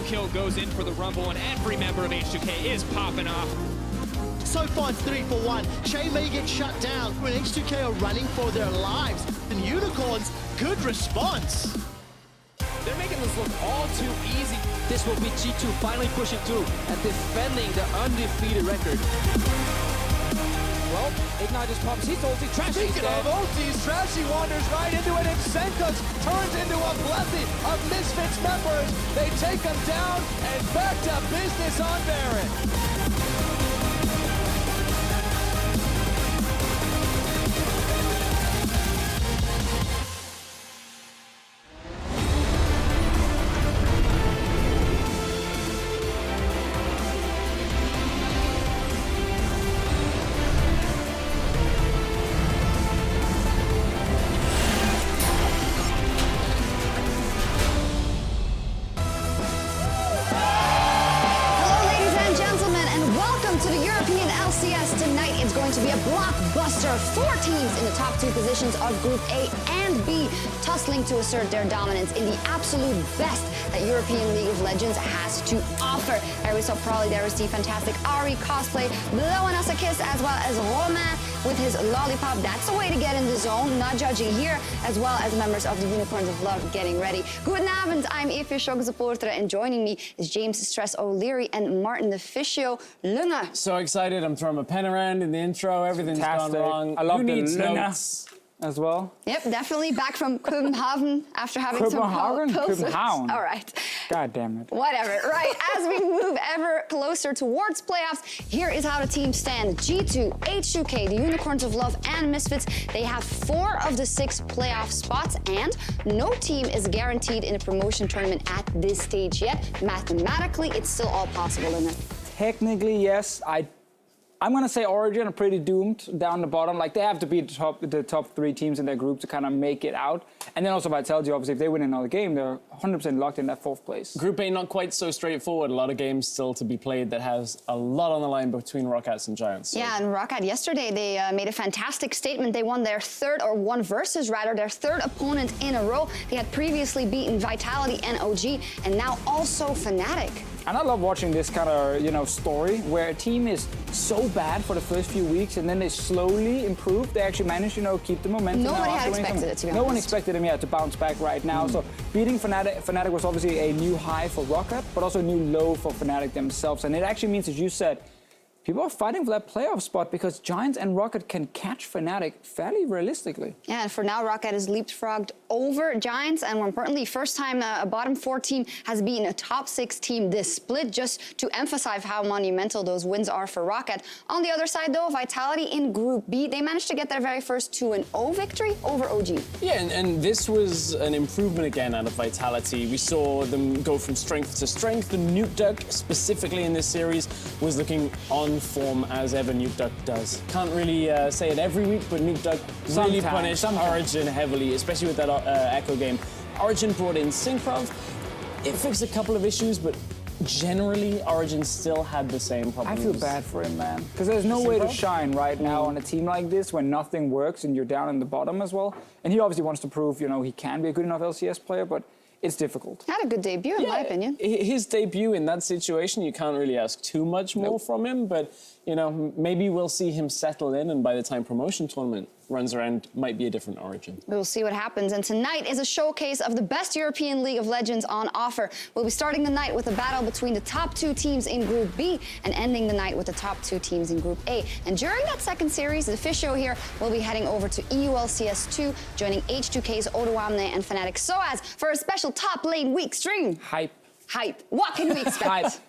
Kill goes in for the Rumble, and every member of H2K is popping off. So finds 3 for 1. Shay may get shut down when H2K are running for their lives. And Unicorns, good response. They're making this look all too easy. This will be G2 finally pushing through and defending the undefeated record. Well, Ignite just pops his ulti, Trashy's Speaking dead. of ultis, Trashy wanders right into it, and Senkus turns into a bevy of Misfits members. They take him down, and back to business on Baron. To the European LCS tonight, it's going to be a blockbuster. 4 teams in the top 2 positions of Group A and B, tussling to assert their dominance in the absolute best that European League of Legends has to offer. There we saw Prolly there receive fantastic Ari cosplay, blowing us a kiss, as well as Romain with his lollipop. That's a way to get in the zone, not judging here, as well as members of the Unicorns of Love getting ready. Goedenavond, I'm EpicSkillshot supporter, and joining me is James Stress O'Leary and Martin the Fishio Lunga. So excited, I'm throwing my pen around in the intro, everything's gone wrong. I love Who needs the notes? as well. Yep, definitely back from Copenhagen after having some pilsners. All right. God damn it. Whatever. Right, as we move ever closer towards playoffs, here is how the teams stand. G2, H2K, the Unicorns of Love, and Misfits, they have 4 of the 6 playoff spots, and no team is guaranteed in a promotion tournament at this stage yet. Mathematically, it's still all possible in it. Technically, yes. I'm gonna say Origin are pretty doomed down the bottom. Like, they have to beat the top 3 teams in their group to kind of make it out. And then also Vitality, obviously, if they win another game, they're 100% locked in that 4th place. Group A not quite so straightforward. A lot of games still to be played that has a lot on the line between Rockats and Giants. So. Yeah, and Roccat yesterday, they made a fantastic statement. They won their 3rd, or won versus rather, their 3rd opponent in a row. They had previously beaten Vitality and OG, and now also Fnatic. And I love watching this kind of, story where a team is so bad for the first few weeks and then they slowly improve. They actually manage, keep the momentum. Nobody had expected it, to be honest. No one expected them, to bounce back right now. So beating Fnatic was obviously a new high for Rocket, but also a new low for Fnatic themselves. And it actually means, as you said, people are fighting for that playoff spot because Giants and Rocket can catch Fnatic fairly realistically. Yeah, and for now, Rocket has leapfrogged over Giants, and more importantly, first time a bottom 4 team has beaten a top 6 team this split, just to emphasize how monumental those wins are for Rocket. On the other side, though, Vitality in Group B, they managed to get their very first 2-0 victory over OG. Yeah, and this was an improvement again out of Vitality. We saw them go from strength to strength, and NukeDuck, specifically in this series, was looking on form as ever NukeDuck does. Can't really say it every week, but NukeDuck really punished Origin heavily, especially with that Echo game. Origin brought in Synchro. It fixed a couple of issues, but generally Origin still had the same problems. I feel bad for him, man, because there's no way to shine right now on a team like this when nothing works and you're down in the bottom as well. And he obviously wants to prove, he can be a good enough LCS player, but it's difficult. Had a good debut, in my opinion. His debut in that situation, you can't really ask too much more from him, but, maybe we'll see him settle in, and by the time promotion tournament runs around, might be a different Origin. We'll see what happens, and tonight is a showcase of the best European League of Legends on offer. We'll be starting the night with a battle between the top 2 teams in Group B and ending the night with the top 2 teams in Group A. And during that second series, the Fish Show here will be heading over to EU LCS 2, joining H2K's Odoamne and Fnatic Soaz for a special top lane week stream. Hype. What can we expect?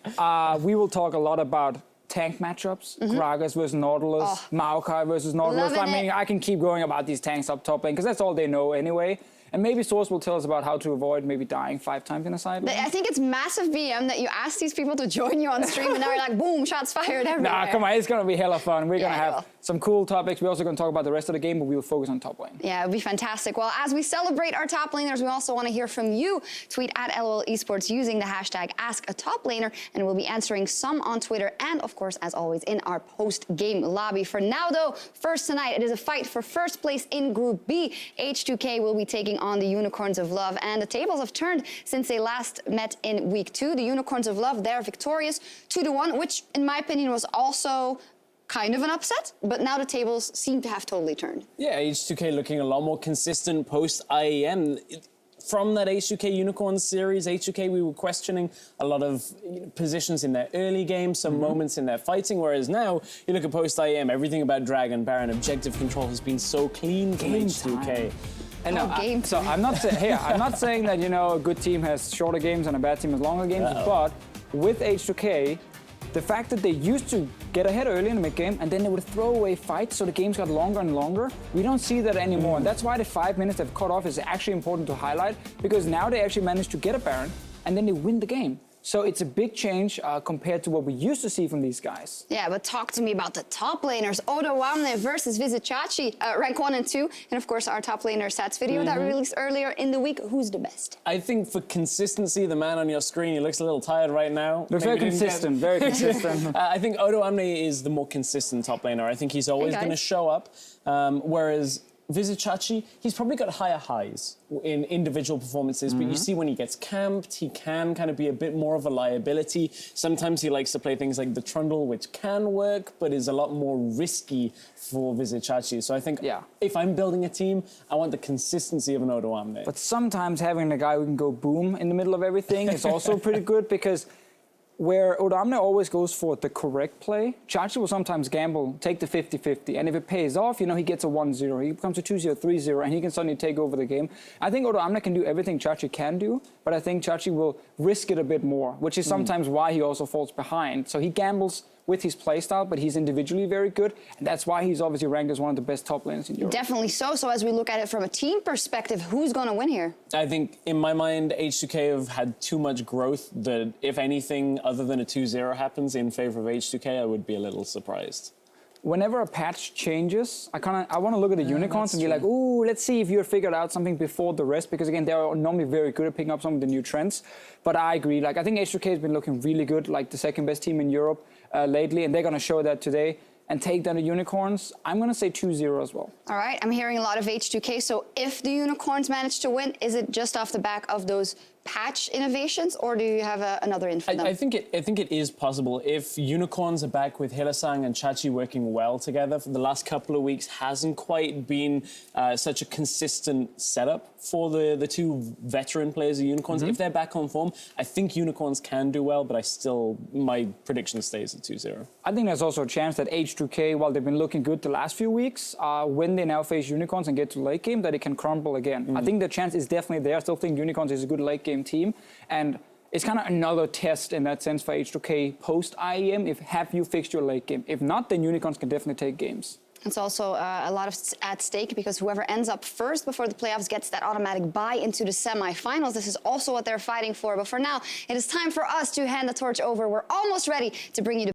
We will talk a lot about tank matchups, Gragas versus Nautilus, Maokai versus Nautilus. I can keep going about these tanks up top lane because that's all they know anyway. And maybe Source will tell us about how to avoid maybe dying 5 times in a side lane. I think it's massive BM that you ask these people to join you on stream and now you're like, boom, shots fired everywhere. Nah, come on, it's going to be hella fun. We're going to have some cool topics. We're also going to talk about the rest of the game, but we'll focus on top lane. Yeah, it'll be fantastic. Well, as we celebrate our top laners, we also want to hear from you. Tweet at LOL Esports using the hashtag #AskATopLaner, and we'll be answering some on Twitter and, of course, as always, in our post-game lobby. For now, though, first tonight, it is a fight for first place in Group B. H2K will be taking taking on the Unicorns of Love. And the tables have turned since they last met in week 2. The Unicorns of Love, they're victorious 2-1, which in my opinion was also kind of an upset, but now the tables seem to have totally turned. Yeah, H2K looking a lot more consistent post-IEM. From that H2K Unicorns series, H2K, we were questioning a lot of positions in their early game, some moments in their fighting, whereas now, you look at post-IEM, everything about Dragon, Baron, objective control has been so clean from H2K. And no, so I'm not I'm not saying that, you know, a good team has shorter games and a bad team has longer games, but with H2K, the fact that they used to get ahead early in the mid-game and then they would throw away fights so the games got longer and longer, we don't see that anymore. And that's why the 5 minutes they've cut off is actually important to highlight, because now they actually managed to get a Baron and then they win the game. So it's a big change compared to what we used to see from these guys. Yeah, but talk to me about the top laners. Odoamne versus Vizicachi, rank 1 and 2. And of course, our top laner stats video that we released earlier in the week. Who's the best? I think for consistency, the man on your screen, he looks a little tired right now. Looks very consistent, very consistent. I think Odoamne is the more consistent top laner. I think he's always going to show up, whereas Vizicachi, he's probably got higher highs in individual performances, but you see when he gets camped, he can kind of be a bit more of a liability. Sometimes he likes to play things like the Trundle, which can work, but is a lot more risky for Vizicachi. So I think if I'm building a team, I want the consistency of an Odoamne. But sometimes having a guy who can go boom in the middle of everything is also pretty good, because where Odoamne always goes for the correct play, Chachi will sometimes gamble, take the 50-50, and if it pays off, you know, he gets a 1-0, he becomes a 2-0, 3-0, and he can suddenly take over the game. I think Odoamne can do everything Chachi can do, but I think Chachi will risk it a bit more, which is sometimes why he also falls behind. So he gambles with his playstyle, but he's individually very good, and that's why he's obviously ranked as one of the best top laners in Europe. Definitely so. So as we look at it from a team perspective, who's going to win here? I think, in my mind, H2K have had too much growth that, if anything other than a 2-0 happens in favor of H2K, I would be a little surprised. Whenever a patch changes, I want to look at the Unicorns and be like, ooh, let's see if you figured out something before the rest, because again, they're normally very good at picking up some of the new trends. But I agree, like I think H2K has been looking really good, like the second best team in Europe lately, and they're going to show that today and take down the Unicorns. I'm going to say 2-0 as well. All right, I'm hearing a lot of H2K, so if the Unicorns manage to win, is it just off the back of those patch innovations, or do you have another in for them? I think it is possible. If Unicorns are back with Hylissang and Chachi working well together for the last couple of weeks, hasn't quite been such a consistent setup for the two veteran players of Unicorns. If they're back on form, I think Unicorns can do well, but my prediction stays at 2-0. I think there's also a chance that H2K, while they've been looking good the last few weeks, when they now face Unicorns and get to late game, that it can crumble again. I think the chance is definitely there. I still think Unicorns is a good late game team, and it's kind of another test in that sense for H2K post-IEM. Have you fixed your late game? If not, then Unicorns can definitely take games. It's also a lot at stake, because whoever ends up first before the playoffs gets that automatic bye into the semi-finals. This is also what they're fighting for. But for now, it is time for us to hand the torch over. We're almost ready to bring you the